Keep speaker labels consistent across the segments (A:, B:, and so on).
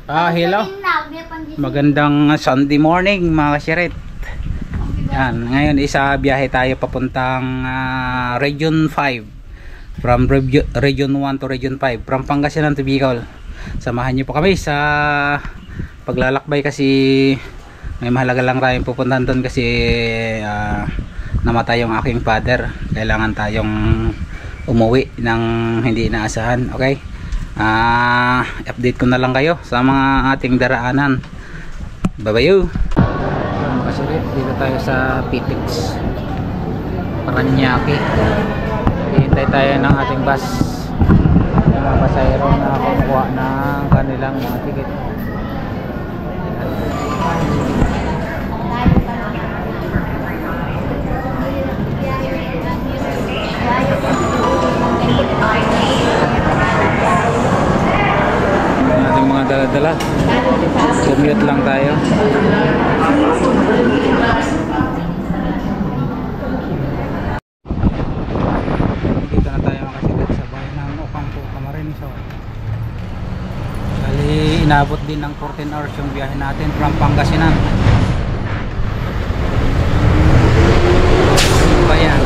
A: Hello. Magandang Sunday morning mga kasirit. Yan, ngayon isa biyahe tayo papuntang Region 5. From Region 1 to Region 5. From Pangasinan to Bicol. Samahan niyo po kami sa paglalakbay kasi may mahalaga lang tayong pupuntahan doon kasi namatay yung aking father. Kailangan tayong umuwi ng hindi inaasahan. Okay? Update ko na lang kayo sa mga ating daraanan. Bye bye. Kasirit, dito tayo sa Pitix Paranaque. Hihintay tayo ng ating bus. Yung mga pasahero na kukuha ng kanilang mga ticket. Ating mga dala-dala, commute lang tayo. Dito na tayo makasigat sa bayan ng Ocampo, Camarines Sur. Bali, inabot din ng 14 hours yung biyahe natin from Pangasinan. Bayan.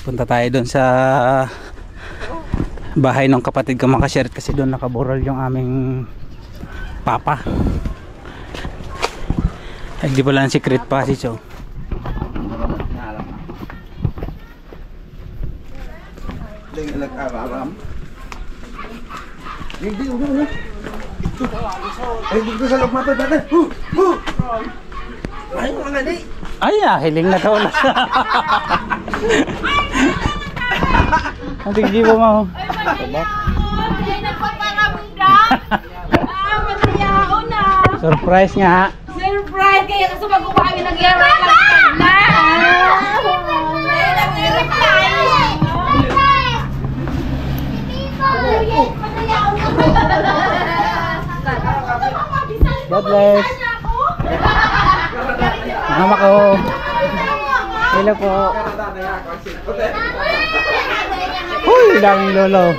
A: Punta tayo doon sa bahay ng kapatid ko mga kasirit kasi doon nakaburol yung aming papa. Ay, di pala ang secret passage oh. Ay, hiling na kaulas. Ang tigdi mo mo. Surprise nga.
B: Surprise kaya kasi mag-upa kami nagyara lang na.
A: God bless. Mama ko. Hello po. Uy, daming lolo.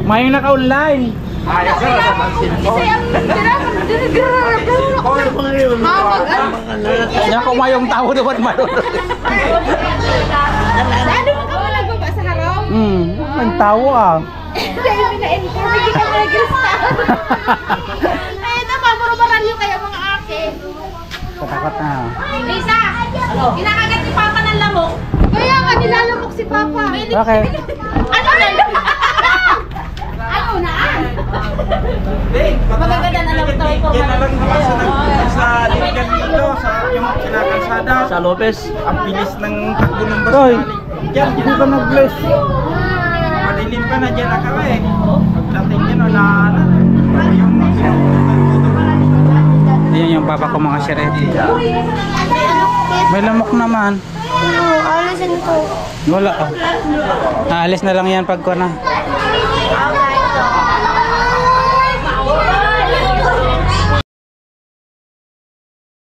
A: Mayong naka-online. Kaya kung mayong tao naman mayroon.
B: Ano mo ka wala ba sa harap?
A: Ang tao ah.
B: Dahil mina-inform, hindi ka nag-gristan. Ay, namamuro-maral yung kaya mga akin.
A: Katakot na.
B: Lisa, kinakagat ni Papa ng lamok. Kaya nga, nilalamok si Papa.
A: Okay.
B: Ano na? Ano na? Magaganda na lang ito.
C: sa Lopez. Ang bilis ng takbo ng bus.
A: Hoy,
C: Diyan,
A: hindi ka nag-bless.
C: madilim pa na dyan na kami. Pagdating yan, wala na. Yung
A: Ayan yung papa ko mga sirete. May lamok naman.
B: Alisin ko.
A: Wala. Aalis na lang yan pag ko na.
B: Okay, ito.